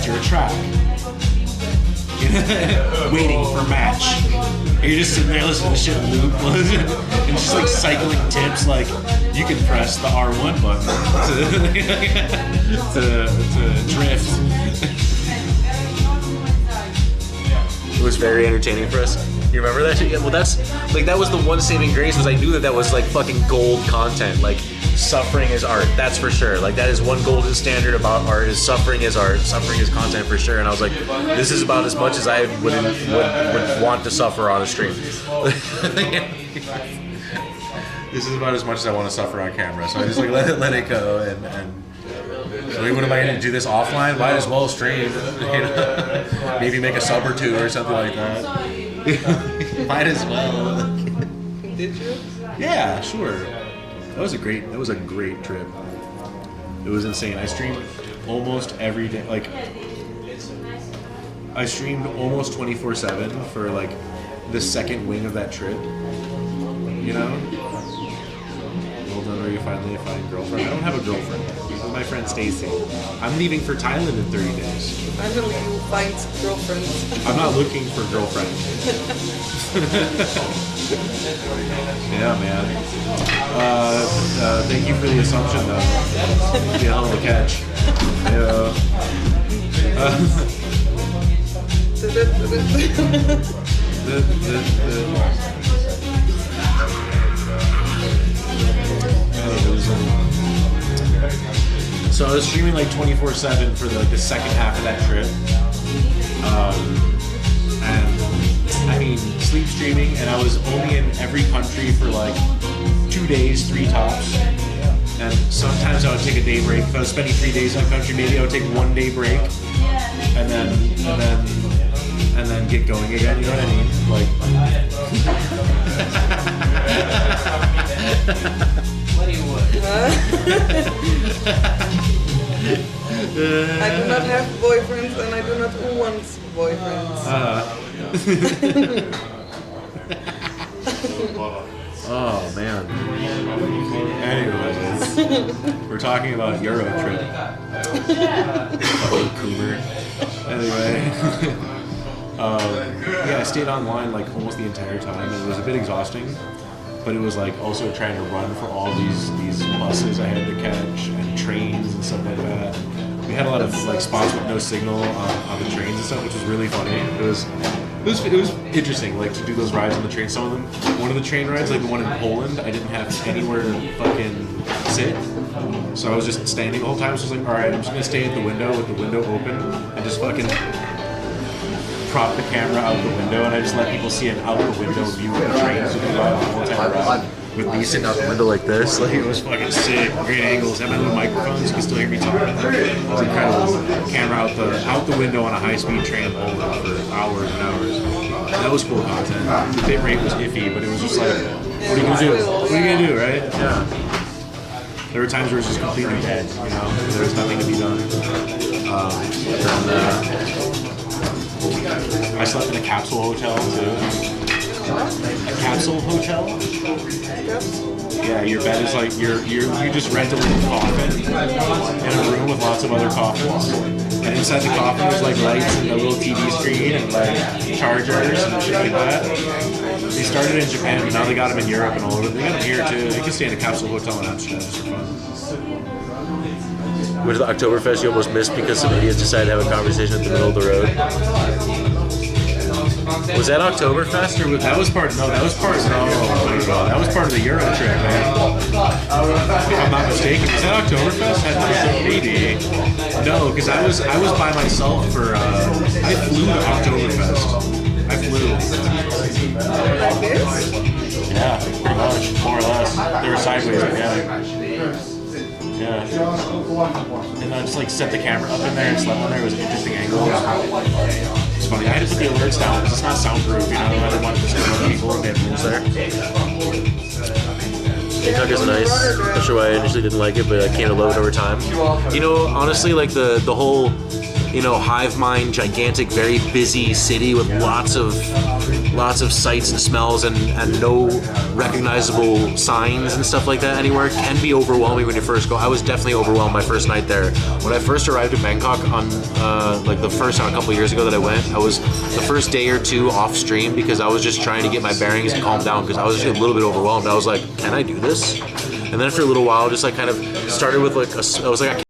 your track. Waiting for match. And you're just sitting there listening to shit loop and just like cycling tips like you can press the R1 button to drift. It was very entertaining for us. You remember that shit? Yeah, well that's like that was the one saving grace was I knew that was like fucking gold content. Like suffering is art, that's for sure. Like that is one golden standard about art is suffering is art, suffering is content for sure. And I was like, this is about as much as I would want to suffer on a stream. This is about as much as I want to suffer on camera. So I just like let it go and like, what am I going to do this offline? Might as well stream. You know? Maybe make a sub or two or something like that. Might as well. Did you? Yeah, sure. That was a great trip. It was insane. I streamed almost every day. Like, I streamed almost 24/7 for like the second wing of that trip. You know? Well done, or you finally find a girlfriend. I don't have a girlfriend. With my friend Stacy. I'm leaving for Thailand in 30 days. Finally you find girlfriends. I'm not looking for girlfriend. Yeah, man. Thank you for the assumption, though. Be a hell of a catch. So I was streaming like 24/7 for the second half of that trip. And I mean, sleep streaming, and I was only in every country for like 2 days, 3 tops. And sometimes I would take a day break. If I was spending 3 days in a country, maybe I would take 1 day break, and then get going again. You know what I mean? Like. I do not have boyfriends and I do not want boyfriends. Oh man. Anyways, we're talking about Euro trip. Fucking Coomer. Anyway. Yeah, I stayed online like almost the entire time. It was a bit exhausting, but it was like also trying to run for all these buses I had to catch and trains and stuff like that. We had a lot of like spots with no signal on the trains and stuff, which was really funny. It was interesting, like to do those rides on the train. Some of them, one of the train rides, like the one in Poland, I didn't have anywhere to fucking sit, so I was just standing the whole time. So I was like, all right, I'm just gonna stay at the window with the window open and just fucking prop the camera out the window, and I just let people see an out the window view of the trains the whole time around. With me sitting out the window like this, like it was fucking sick. Great angles. Had my little microphones, you can still hear me talking. It was incredible. Camera out the window on a high-speed train for hours and hours. That was cool content. The bit rate was iffy, but it was just like, what are you gonna do? What are you gonna do, right? Yeah. There were times where it was just completely dead. You know, there was nothing to be done. I slept in a capsule hotel too. A capsule hotel? Yeah, your bed is like you just rent a little coffin in a room with lots of other coffins. And inside the coffin there's like lights and a little TV screen and like chargers and shit like that. They started in Japan, but now they got them in Europe and all over. They got them here too. You can stay in a capsule hotel in Amsterdam just for fun. Went to the Oktoberfest you almost missed because some idiots decided to have a conversation in the middle of the road. Was that Oktoberfest or that was part? No, that was part. No, that was part of the Euro trip, man. If I'm not mistaken, was that Oktoberfest? Maybe. No, because I was by myself for. I flew to Oktoberfest. I flew. Like this? Yeah, pretty much, more or less. They were sideways, yeah. And I just like set the camera up in there and slept on there. It was an interesting angle. It's funny. I had to put the alerts down because it's not soundproof, you know. I didn't want to disturb other people if they had rules there. Bangkok is nice. Not sure why I initially didn't like it, but I came to love it over time. You know, honestly, like the whole hive mind, gigantic, very busy city with lots of sights and smells and no recognizable signs and stuff like that anywhere can be overwhelming when you first go. I was definitely overwhelmed my first night there. When I first arrived in Bangkok on like the first time a couple years ago that I went, I was the first day or two off stream because I was just trying to get my bearings and calm down because I was just a little bit overwhelmed. I was like, can I do this? And then after a little while, just like kind of started with like I was like,